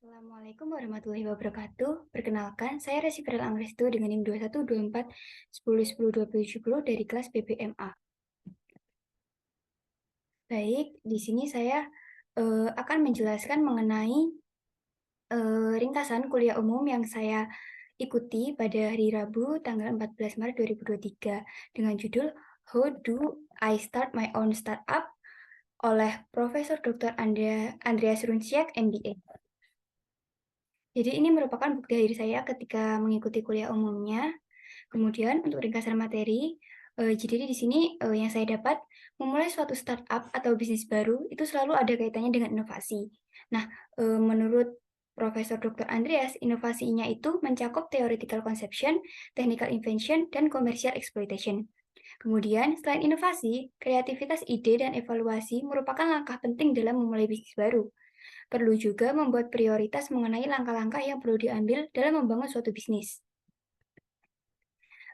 Assalamualaikum warahmatullahi wabarakatuh. Perkenalkan, saya Resi Fadel Angrestu dengan NIM 2124 10 10 2070 dari kelas BPMA. Baik, di sini saya akan menjelaskan mengenai ringkasan kuliah umum yang saya ikuti pada hari Rabu tanggal 14 Maret 2023 dengan judul How Do I Start My Own Startup oleh Profesor Dr. Andreas Runsiak, MBA. Jadi ini merupakan bukti diri saya ketika mengikuti kuliah umumnya. Kemudian untuk ringkasan materi, jadi di sini yang saya dapat memulai suatu startup atau bisnis baru itu selalu ada kaitannya dengan inovasi. Nah, menurut Profesor Dr. Andreas, inovasinya itu mencakup theoretical conception, technical invention, dan commercial exploitation. Kemudian, selain inovasi, kreativitas ide dan evaluasi merupakan langkah penting dalam memulai bisnis baru. Perlu juga membuat prioritas mengenai langkah-langkah yang perlu diambil dalam membangun suatu bisnis.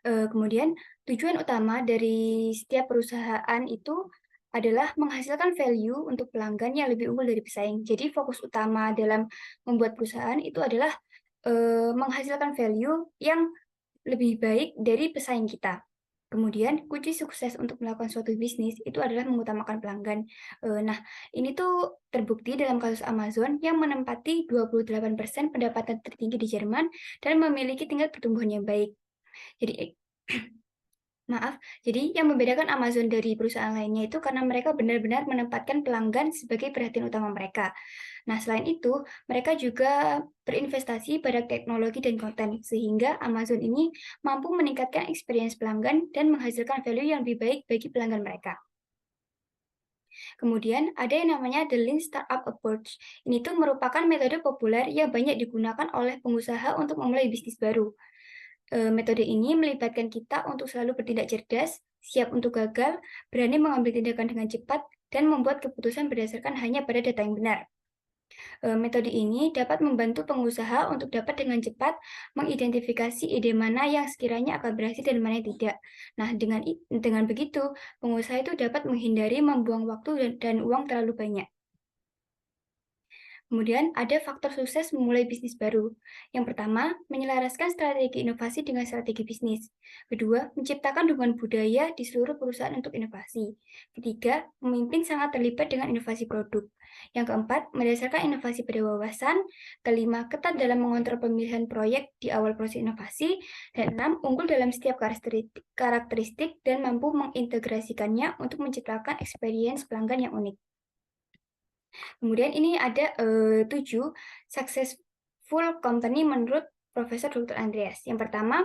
Kemudian tujuan utama dari setiap perusahaan itu adalah menghasilkan value untuk pelanggan yang lebih unggul dari pesaing. Jadi fokus utama dalam membuat perusahaan itu adalah menghasilkan value yang lebih baik dari pesaing kita. Kemudian kunci sukses untuk melakukan suatu bisnis itu adalah mengutamakan pelanggan. Nah, ini tuh terbukti dalam kasus Amazon yang menempati 28% pendapatan tertinggi di Jerman dan memiliki tingkat pertumbuhan yang baik. Jadi maaf, jadi yang membedakan Amazon dari perusahaan lainnya itu karena mereka benar-benar menempatkan pelanggan sebagai perhatian utama mereka. Nah, selain itu, mereka juga berinvestasi pada teknologi dan konten, sehingga Amazon ini mampu meningkatkan experience pelanggan dan menghasilkan value yang lebih baik bagi pelanggan mereka. Kemudian, ada yang namanya The Lean Startup Approach. Ini tuh merupakan metode populer yang banyak digunakan oleh pengusaha untuk memulai bisnis baru. Metode ini melibatkan kita untuk selalu bertindak cerdas, siap untuk gagal, berani mengambil tindakan dengan cepat, dan membuat keputusan berdasarkan hanya pada data yang benar. Metode ini dapat membantu pengusaha untuk dapat dengan cepat mengidentifikasi ide mana yang sekiranya akan berhasil dan mana yang tidak. Nah, dengan begitu, pengusaha itu dapat menghindari membuang waktu dan uang terlalu banyak. Kemudian ada faktor sukses memulai bisnis baru. Yang pertama, menyelaraskan strategi inovasi dengan strategi bisnis. Kedua, menciptakan dukungan budaya di seluruh perusahaan untuk inovasi. Ketiga, pemimpin sangat terlibat dengan inovasi produk. Yang keempat, mendasarkan inovasi pada wawasan. Kelima, ketat dalam mengontrol pemilihan proyek di awal proses inovasi. Dan enam, unggul dalam setiap karakteristik dan mampu mengintegrasikannya untuk menciptakan experience pelanggan yang unik. Kemudian ini ada 7 successful company menurut Profesor Dr. Andreas. Yang pertama,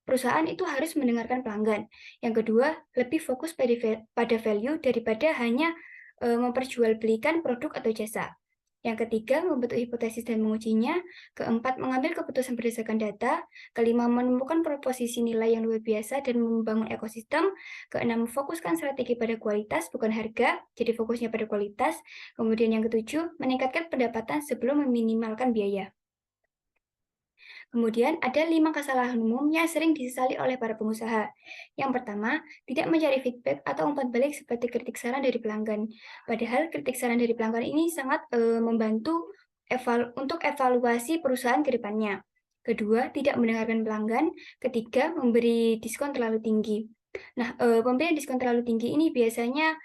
perusahaan itu harus mendengarkan pelanggan. Yang kedua, lebih fokus pada value daripada hanya memperjualbelikan produk atau jasa. Yang ketiga, membentuk hipotesis dan mengujinya. Keempat, mengambil keputusan berdasarkan data. Kelima, menemukan proposisi nilai yang luar biasa dan membangun ekosistem. Keenam, fokuskan strategi pada kualitas, bukan harga, jadi fokusnya pada kualitas. Kemudian yang ketujuh, meningkatkan pendapatan sebelum meminimalkan biaya. Kemudian ada 5 kesalahan umum yang sering disesali oleh para pengusaha. Yang pertama, tidak mencari feedback atau umpan balik seperti kritik saran dari pelanggan. Padahal kritik saran dari pelanggan ini sangat membantu untuk evaluasi perusahaan ke depannya. Kedua, tidak mendengarkan pelanggan. Ketiga, memberi diskon terlalu tinggi. Nah, pemberian diskon terlalu tinggi ini biasanya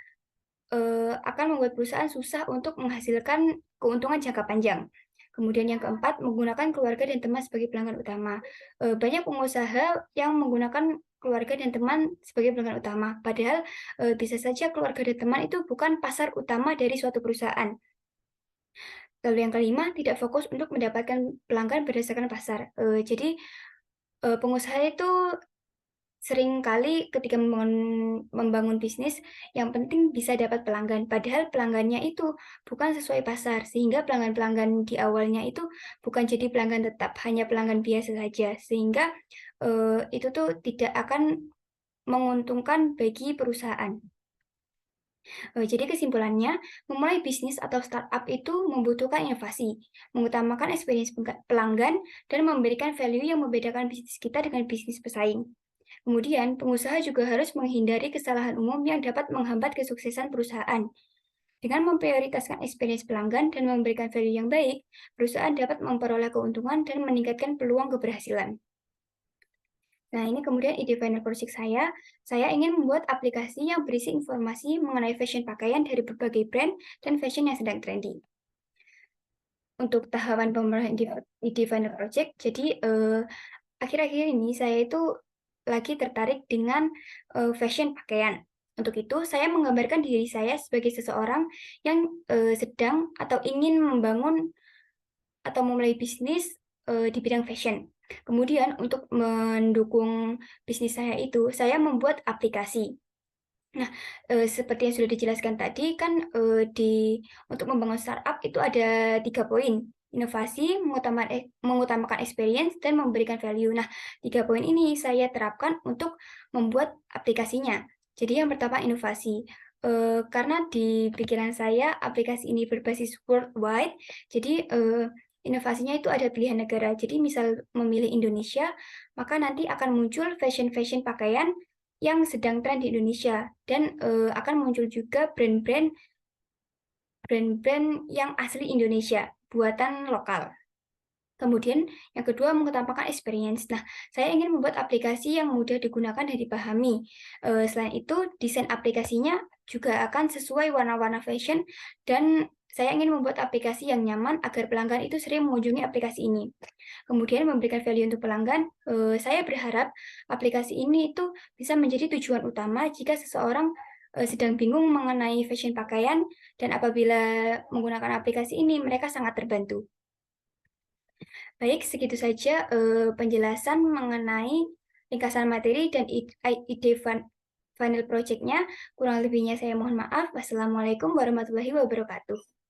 akan membuat perusahaan susah untuk menghasilkan keuntungan jangka panjang. Kemudian yang keempat, menggunakan keluarga dan teman sebagai pelanggan utama. Banyak pengusaha yang menggunakan keluarga dan teman sebagai pelanggan utama, padahal bisa saja keluarga dan teman itu bukan pasar utama dari suatu perusahaan. Lalu yang kelima, tidak fokus untuk mendapatkan pelanggan berdasarkan pasar. Jadi pengusaha itu seringkali ketika membangun bisnis, yang penting bisa dapat pelanggan, padahal pelanggannya itu bukan sesuai pasar, sehingga pelanggan-pelanggan di awalnya itu bukan jadi pelanggan tetap, hanya pelanggan biasa saja, sehingga itu tuh tidak akan menguntungkan bagi perusahaan. Jadi kesimpulannya, memulai bisnis atau startup itu membutuhkan inovasi, mengutamakan experience pelanggan, dan memberikan value yang membedakan bisnis kita dengan bisnis pesaing. Kemudian, pengusaha juga harus menghindari kesalahan umum yang dapat menghambat kesuksesan perusahaan. Dengan memprioritaskan experience pelanggan dan memberikan value yang baik, perusahaan dapat memperoleh keuntungan dan meningkatkan peluang keberhasilan. Nah, ini kemudian ide final project saya. Saya ingin membuat aplikasi yang berisi informasi mengenai fashion pakaian dari berbagai brand dan fashion yang sedang trendy. Untuk tahapan pemerahan ide final project, jadi akhir-akhir ini saya itu lagi tertarik dengan fashion pakaian. Untuk itu, saya menggambarkan diri saya sebagai seseorang yang sedang atau ingin membangun atau memulai bisnis di bidang fashion. Kemudian untuk mendukung bisnis saya itu, saya membuat aplikasi. Nah, seperti yang sudah dijelaskan tadi kan untuk membangun startup itu ada 3 poin, inovasi, mengutamakan experience, dan memberikan value. Nah, 3 poin ini saya terapkan untuk membuat aplikasinya. Jadi yang pertama inovasi, karena di pikiran saya aplikasi ini berbasis worldwide, jadi inovasinya itu ada pilihan negara. Jadi misal memilih Indonesia, maka nanti akan muncul fashion-fashion pakaian yang sedang tren di Indonesia dan akan muncul juga brand-brand yang asli Indonesia, buatan lokal. Kemudian yang kedua mengutamakan experience. Nah, saya ingin membuat aplikasi yang mudah digunakan dan dipahami. Selain itu, desain aplikasinya juga akan sesuai warna-warna fashion dan saya ingin membuat aplikasi yang nyaman agar pelanggan itu sering mengunjungi aplikasi ini. Kemudian memberikan value untuk pelanggan, saya berharap aplikasi ini itu bisa menjadi tujuan utama jika seseorang sedang bingung mengenai fashion pakaian dan apabila menggunakan aplikasi ini mereka sangat terbantu. Baik, segitu saja penjelasan mengenai ringkasan materi dan ide final project-nya. Kurang lebihnya saya mohon maaf. Wassalamualaikum warahmatullahi wabarakatuh.